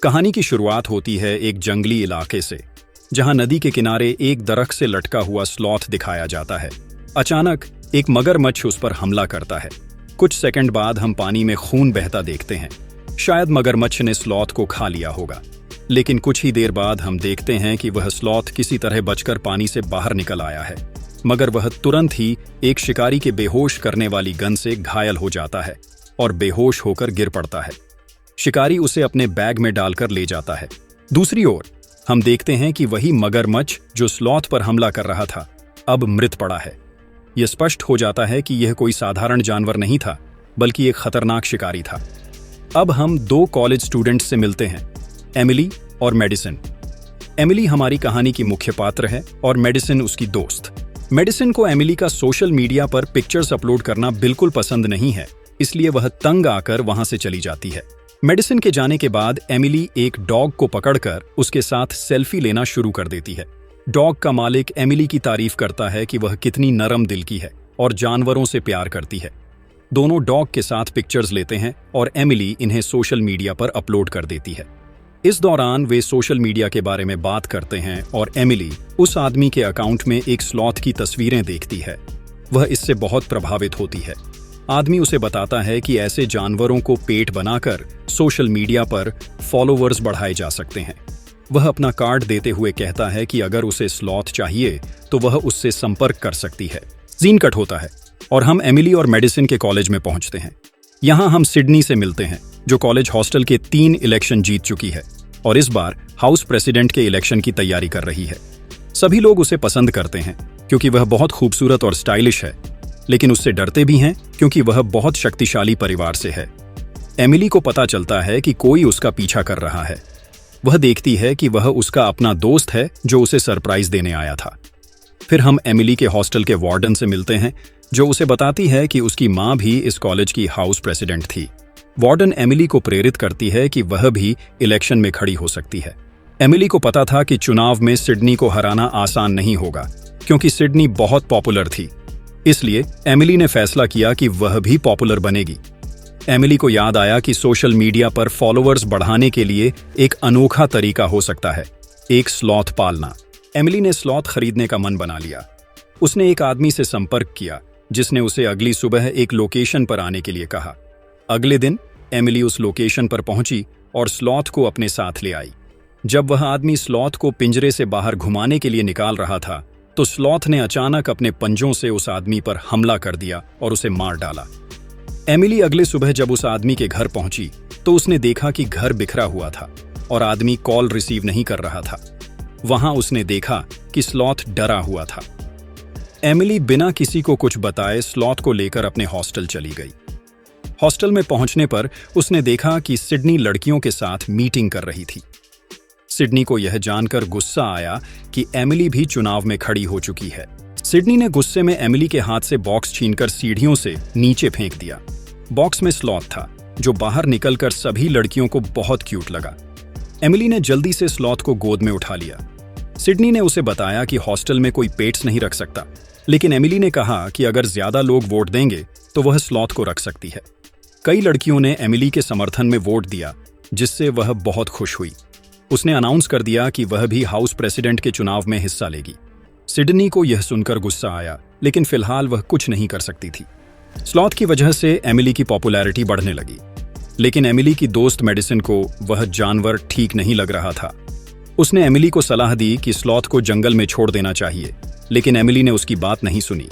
कहानी की शुरुआत होती है एक जंगली इलाके से, जहां नदी के किनारे एक दरख्त से लटका हुआ स्लॉथ दिखाया जाता है। अचानक एक मगरमच्छ उस पर हमला करता है। कुछ सेकंड बाद हम पानी में खून बहता देखते हैं। शायद मगरमच्छ ने स्लॉथ को खा लिया होगा, लेकिन कुछ ही देर बाद हम देखते हैं कि वह स्लॉथ किसी तरह बचकर पानी से बाहर निकल आया है, मगर वह तुरंत ही एक शिकारी के बेहोश करने वाली गन से घायल हो जाता है और बेहोश होकर गिर पड़ता है। शिकारी उसे अपने बैग में डालकर ले जाता है। दूसरी ओर हम देखते हैं कि वही मगरमच्छ जो स्लॉथ पर हमला कर रहा था, अब मृत पड़ा है। यह स्पष्ट हो जाता है कि यह कोई साधारण जानवर नहीं था, बल्कि एक खतरनाक शिकारी था। अब हम दो कॉलेज स्टूडेंट्स से मिलते हैं, एमिली और मेडिसिन। एमिली हमारी कहानी की मुख्य पात्र है और मेडिसिन उसकी दोस्त। मेडिसिन को एमिली का सोशल मीडिया पर पिक्चर्स अपलोड करना बिल्कुल पसंद नहीं है, इसलिए वह तंग आकर वहां से चली जाती है। मेडिसिन के जाने के बाद एमिली एक डॉग को पकड़कर उसके साथ सेल्फी लेना शुरू कर देती है। डॉग का मालिक एमिली की तारीफ करता है कि वह कितनी नरम दिल की है और जानवरों से प्यार करती है। दोनों डॉग के साथ पिक्चर्स लेते हैं और एमिली इन्हें सोशल मीडिया पर अपलोड कर देती है। इस दौरान वे सोशल मीडिया के बारे में बात करते हैं और एमिली उस आदमी के अकाउंट में एक स्लॉथ की तस्वीरें देखती है। वह इससे बहुत प्रभावित होती है। आदमी उसे बताता है कि ऐसे जानवरों को पेट बनाकर सोशल मीडिया पर फॉलोवर्स बढ़ाए जा सकते हैं। वह अपना कार्ड देते हुए कहता है कि अगर उसे स्लॉथ चाहिए तो वह उससे संपर्क कर सकती है। सीन कट होता है और हम एमिली और मेडिसिन के कॉलेज में पहुंचते हैं। यहाँ हम सिडनी से मिलते हैं, जो कॉलेज हॉस्टल के 3 इलेक्शन जीत चुकी है और इस बार हाउस प्रेसिडेंट के इलेक्शन की तैयारी कर रही है। सभी लोग उसे पसंद करते हैं क्योंकि वह बहुत खूबसूरत और स्टाइलिश है, लेकिन उससे डरते भी हैं क्योंकि वह बहुत शक्तिशाली परिवार से है। एमिली को पता चलता है कि कोई उसका पीछा कर रहा है। वह देखती है कि वह उसका अपना दोस्त है जो उसे सरप्राइज देने आया था। फिर हम एमिली के हॉस्टल के वार्डन से मिलते हैं, जो उसे बताती है कि उसकी माँ भी इस कॉलेज की हाउस प्रेसिडेंट थी। वार्डन एमिली को प्रेरित करती है कि वह भी इलेक्शन में खड़ी हो सकती है। एमिली को पता था कि चुनाव में सिडनी को हराना आसान नहीं होगा, क्योंकि सिडनी बहुत पॉपुलर थी। इसलिए एमिली ने फैसला किया कि वह भी पॉपुलर बनेगी। एमिली को याद आया कि सोशल मीडिया पर फॉलोअर्स बढ़ाने के लिए एक अनोखा तरीका हो सकता है, एक स्लॉथ पालना। एमिली ने स्लॉथ खरीदने का मन बना लिया। उसने एक आदमी से संपर्क किया, जिसने उसे अगली सुबह एक लोकेशन पर आने के लिए कहा। अगले दिन एमिली उस लोकेशन पर पहुंची और स्लॉथ को अपने साथ ले आई। जब वह आदमी स्लॉथ को पिंजरे से बाहर घुमाने के लिए निकाल रहा था, तो स्लॉथ ने अचानक अपने पंजों से उस आदमी पर हमला कर दिया और उसे मार डाला। एमिली अगले सुबह जब उस आदमी के घर पहुंची तो उसने देखा कि घर बिखरा हुआ था और आदमी कॉल रिसीव नहीं कर रहा था। वहां उसने देखा कि स्लॉथ डरा हुआ था। एमिली बिना किसी को कुछ बताए स्लॉथ को लेकर अपने हॉस्टल चली गई। हॉस्टल में पहुंचने पर उसने देखा कि सिडनी लड़कियों के साथ मीटिंग कर रही थी। सिडनी को यह जानकर गुस्सा आया कि एमिली भी चुनाव में खड़ी हो चुकी है। सिडनी ने गुस्से में एमिली के हाथ से बॉक्स छीनकर सीढ़ियों से नीचे फेंक दिया। बॉक्स में स्लॉथ था, जो बाहर निकलकर सभी लड़कियों को बहुत क्यूट लगा। एमिली ने जल्दी से स्लॉथ को गोद में उठा लिया। सिडनी ने उसे बताया कि हॉस्टल में कोई पेट्स नहीं रख सकता, लेकिन एमिली ने कहा कि अगर ज्यादा लोग वोट देंगे तो वह स्लॉथ को रख सकती है। कई लड़कियों ने एमिली के समर्थन में वोट दिया, जिससे वह बहुत खुश हुई। उसने अनाउंस कर दिया कि वह भी हाउस प्रेसिडेंट के चुनाव में हिस्सा लेगी। सिडनी को यह सुनकर गुस्सा आया, लेकिन फिलहाल वह कुछ नहीं कर सकती थी। स्लॉथ की वजह से एमिली की पॉपुलैरिटी बढ़ने लगी, लेकिन एमिली की दोस्त मेडिसिन को वह जानवर ठीक नहीं लग रहा था। उसने एमिली को सलाह दी कि स्लॉथ को जंगल में छोड़ देना चाहिए, लेकिन एमिली ने उसकी बात नहीं सुनी।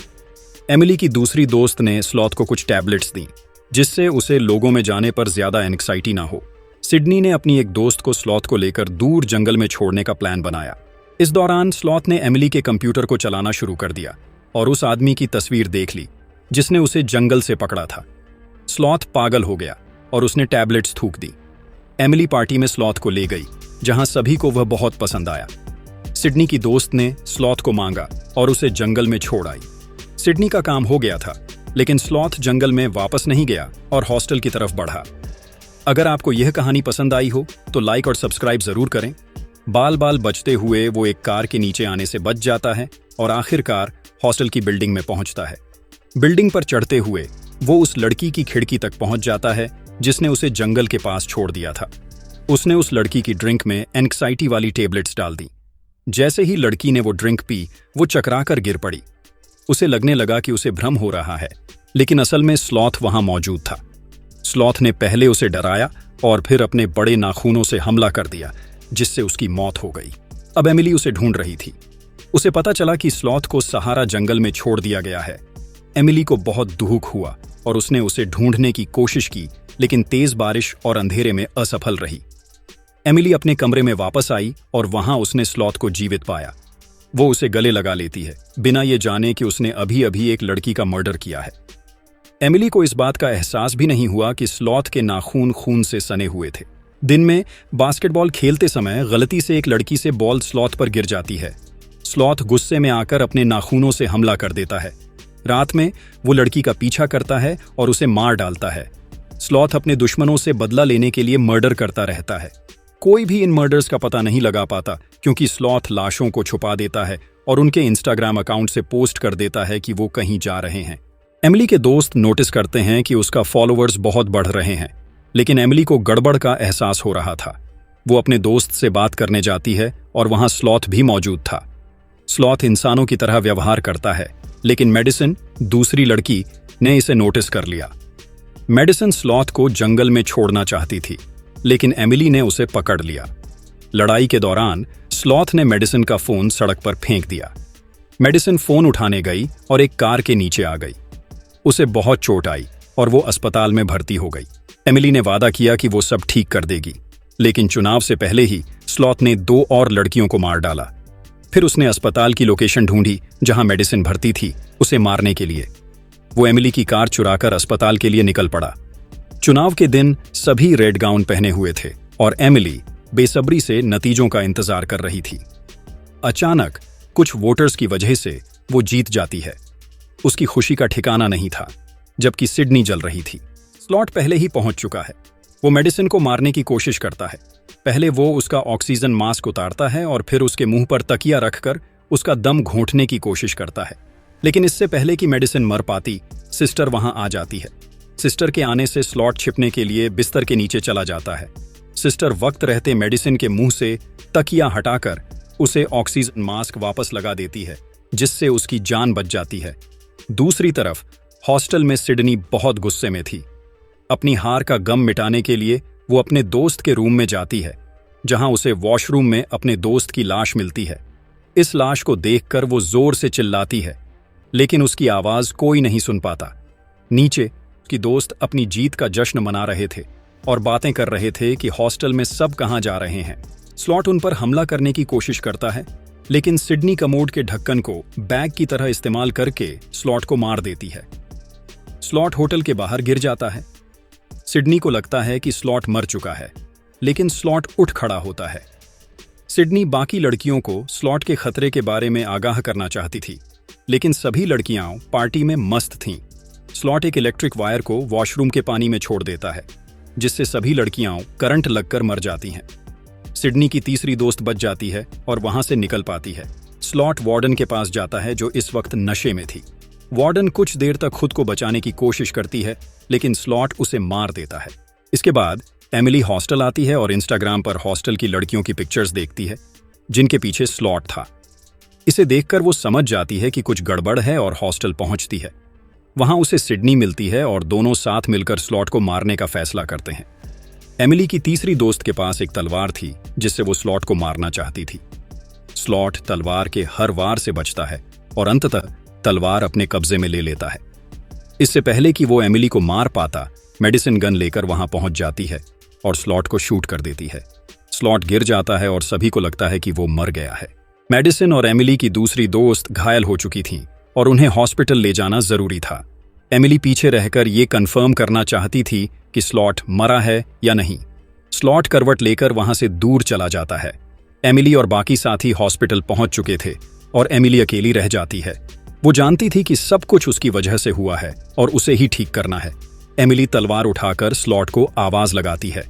एमिली की दूसरी दोस्त ने स्लॉथ को कुछ टैबलेट्स दी, जिससे उसे लोगों में जाने पर ज्यादा एंग्जाइटी ना हो। सिडनी ने अपनी एक दोस्त को स्लॉथ को लेकर दूर जंगल में छोड़ने का प्लान बनाया। इस दौरान स्लॉथ ने एमिली के कंप्यूटर को चलाना शुरू कर दिया और उस आदमी की तस्वीर देख ली जिसने उसे जंगल से पकड़ा था। स्लॉथ पागल हो गया और उसने टैबलेट्स थूक दी। एमिली पार्टी में स्लॉथ को ले गई, जहां सभी को वह बहुत पसंद आया। सिडनी की दोस्त ने स्लॉथ को मांगा और उसे जंगल में छोड़ आई। सिडनी का काम हो गया था, लेकिन स्लॉथ जंगल में वापस नहीं गया और हॉस्टल की तरफ बढ़ा। अगर आपको यह कहानी पसंद आई हो तो लाइक और सब्सक्राइब जरूर करें। बाल बाल बचते हुए वो एक कार के नीचे आने से बच जाता है और आखिरकार हॉस्टल की बिल्डिंग में पहुंचता है। बिल्डिंग पर चढ़ते हुए वो उस लड़की की खिड़की तक पहुंच जाता है जिसने उसे जंगल के पास छोड़ दिया था। उसने उस लड़की की ड्रिंक में एंग्जाइटी वाली टेबलेट्स डाल दी। जैसे ही लड़की ने वो ड्रिंक पी, वो चकराकर गिर पड़ी। उसे लगने लगा कि उसे भ्रम हो रहा है, लेकिन असल में स्लॉथ वहां मौजूद था। स्लॉथ ने पहले उसे डराया और फिर अपने बड़े नाखूनों से हमला कर दिया, जिससे उसकी मौत हो गई। अब एमिली उसे ढूंढ रही थी। उसे पता चला कि स्लॉथ को सहारा जंगल में छोड़ दिया गया है। एमिली को बहुत दुख हुआ और उसने उसे ढूंढने की कोशिश की, लेकिन तेज बारिश और अंधेरे में असफल रही। एमिली अपने कमरे में वापस आई और वहां उसने स्लॉथ को जीवित पाया। वो उसे गले लगा लेती है, बिना ये जाने कि उसने अभी अभी एक लड़की का मर्डर किया है। एमिली को इस बात का एहसास भी नहीं हुआ कि स्लॉथ के नाखून खून से सने हुए थे। दिन में बास्केटबॉल खेलते समय गलती से एक लड़की से बॉल स्लॉथ पर गिर जाती है। स्लॉथ गुस्से में आकर अपने नाखूनों से हमला कर देता है। रात में वो लड़की का पीछा करता है और उसे मार डालता है। स्लॉथ अपने दुश्मनों से बदला लेने के लिए मर्डर करता रहता है। कोई भी इन मर्डर्स का पता नहीं लगा पाता, क्योंकि स्लॉथ लाशों को छुपा देता है और उनके इंस्टाग्राम अकाउंट से पोस्ट कर देता है कि वो कहीं जा रहे हैं। एमिली के दोस्त नोटिस करते हैं कि उसका फॉलोअर्स बहुत बढ़ रहे हैं, लेकिन एमिली को गड़बड़ का एहसास हो रहा था। वो अपने दोस्त से बात करने जाती है और वहां स्लॉथ भी मौजूद था। स्लॉथ इंसानों की तरह व्यवहार करता है, लेकिन मेडिसिन, दूसरी लड़की, ने इसे नोटिस कर लिया। मेडिसिन स्लॉथ को जंगल में छोड़ना चाहती थी, लेकिन एमिली ने उसे पकड़ लिया। लड़ाई के दौरान स्लॉथ ने मेडिसिन का फोन सड़क पर फेंक दिया। मेडिसिन फोन उठाने गई और एक कार के नीचे आ गई। उसे बहुत चोट आई और वो अस्पताल में भर्ती हो गई। एमिली ने वादा किया कि वो सब ठीक कर देगी, लेकिन चुनाव से पहले ही स्लॉथ ने 2 और लड़कियों को मार डाला। फिर उसने अस्पताल की लोकेशन ढूंढी जहां मेडिसिन भर्ती थी, उसे मारने के लिए। वो एमिली की कार चुराकर अस्पताल के लिए निकल पड़ा। चुनाव के दिन सभी रेड गाउन पहने हुए थे और एमिली बेसब्री से नतीजों का इंतजार कर रही थी। अचानक कुछ वोटर्स की वजह से वो जीत जाती है। उसकी खुशी का ठिकाना नहीं था, जबकि सिडनी जल रही थी। स्लॉट पहले ही पहुंच चुका है। वो मेडिसिन को मारने की कोशिश करता है। पहले वो उसका ऑक्सीजन मास्क उतारता है और फिर उसके मुंह पर तकिया रखकर उसका दम घोंटने की कोशिश करता है। लेकिन इससे पहले कि मेडिसिन मर पाती, सिस्टर वहां आ जाती है। सिस्टर के आने से स्लॉट छिपने के लिए बिस्तर के नीचे चला जाता है। सिस्टर वक्त रहते मेडिसिन के मुंह से तकिया हटाकर उसे ऑक्सीजन मास्क वापस लगा देती है, जिससे उसकी जान बच जाती है। दूसरी तरफ हॉस्टल में सिडनी बहुत गुस्से में थी। अपनी हार का गम मिटाने के लिए वो अपने दोस्त के रूम में जाती है, जहां उसे वॉशरूम में अपने दोस्त की लाश मिलती है। इस लाश को देखकर वो जोर से चिल्लाती है, लेकिन उसकी आवाज कोई नहीं सुन पाता। नीचे उसकी दोस्त अपनी जीत का जश्न मना रहे थे और बातें कर रहे थे कि हॉस्टल में सब कहां जा रहे हैं। स्लॉट उन पर हमला करने की कोशिश करता है, लेकिन सिडनी कमोड के ढक्कन को बैग की तरह इस्तेमाल करके स्लॉट को मार देती है। स्लॉट होटल के बाहर गिर जाता है। सिडनी को लगता है कि स्लॉट मर चुका है, लेकिन स्लॉट उठ खड़ा होता है। सिडनी बाकी लड़कियों को स्लॉट के खतरे के बारे में आगाह करना चाहती थी, लेकिन सभी लड़कियां पार्टी में मस्त थीं। स्लॉट एक इलेक्ट्रिक वायर को वॉशरूम के पानी में छोड़ देता है, जिससे सभी लड़कियां करंट लगकर मर जाती हैं। सिडनी की तीसरी दोस्त बच जाती है और वहां से निकल पाती है। स्लॉट वार्डन के पास जाता है, जो इस वक्त नशे में थी। वार्डन कुछ देर तक खुद को बचाने की कोशिश करती है, लेकिन स्लॉट उसे मार देता है। इसके बाद एमिली हॉस्टल आती है और इंस्टाग्राम पर हॉस्टल की लड़कियों की पिक्चर्स देखती है, जिनके पीछे स्लॉट था। इसे देखकर वो समझ जाती है कि कुछ गड़बड़ है और हॉस्टल पहुंचती है। वहां उसे सिडनी मिलती है और दोनों साथ मिलकर स्लॉट को मारने का फैसला करते हैं। एमिली की तीसरी दोस्त के पास एक तलवार थी, जिससे वो स्लॉट को मारना चाहती थी। स्लॉट तलवार के हर वार से बचता है और अंततः तलवार अपने कब्जे में ले लेता है। इससे पहले कि वो एमिली को मार पाता, मेडिसिन गन लेकर वहां पहुंच जाती है और स्लॉट को शूट कर देती है। स्लॉट गिर जाता है और सभी को लगता है कि वो मर गया है। मेडिसिन और एमिली की दूसरी दोस्त घायल हो चुकी थीं और उन्हें हॉस्पिटल ले जाना जरूरी था। एमिली पीछे रहकर ये कंफर्म करना चाहती थी कि स्लॉट मरा है या नहीं। स्लॉट करवट लेकर वहां से दूर चला जाता है। एमिली और बाकी साथी हॉस्पिटल पहुंच चुके थे और एमिली अकेली रह जाती है। वो जानती थी कि सब कुछ उसकी वजह से हुआ है और उसे ही ठीक करना है। एमिली तलवार उठाकर स्लॉट को आवाज लगाती है।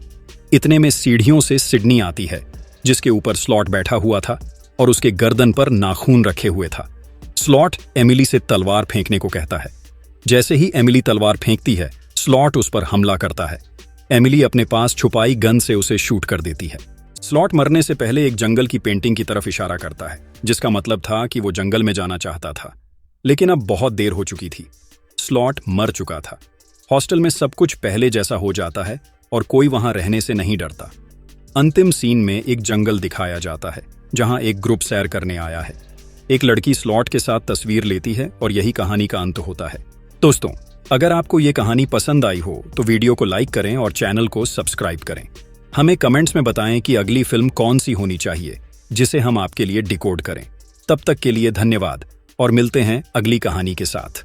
इतने में सीढ़ियों से सिडनी आती है, जिसके ऊपर स्लॉट बैठा हुआ था और उसके गर्दन पर नाखून रखे हुए था। स्लॉट एमिली से तलवार फेंकने को कहता है। जैसे ही एमिली तलवार फेंकती है, स्लॉट उस पर हमला करता है। एमिली अपने पास छुपाई गन से उसे शूट कर देती है। स्लॉट मरने से पहले एक जंगल की पेंटिंग की तरफ इशारा करता है, जिसका मतलब था कि वो जंगल में जाना चाहता था, लेकिन अब बहुत देर हो चुकी थी। स्लॉट मर चुका था। हॉस्टल में सब कुछ पहले जैसा हो जाता है और कोई वहां रहने से नहीं डरता। अंतिम सीन में एक जंगल दिखाया जाता है जहां एक ग्रुप सैर करने आया है। एक लड़की स्लॉट के साथ तस्वीर लेती है और यही कहानी का अंत होता है। दोस्तों, अगर आपको ये कहानी पसंद आई हो तो वीडियो को लाइक करें और चैनल को सब्सक्राइब करें। हमें कमेंट्स में बताएं कि अगली फिल्म कौन सी होनी चाहिए, जिसे हम आपके लिए डिकोड करें। तब तक के लिए धन्यवाद और मिलते हैं अगली कहानी के साथ।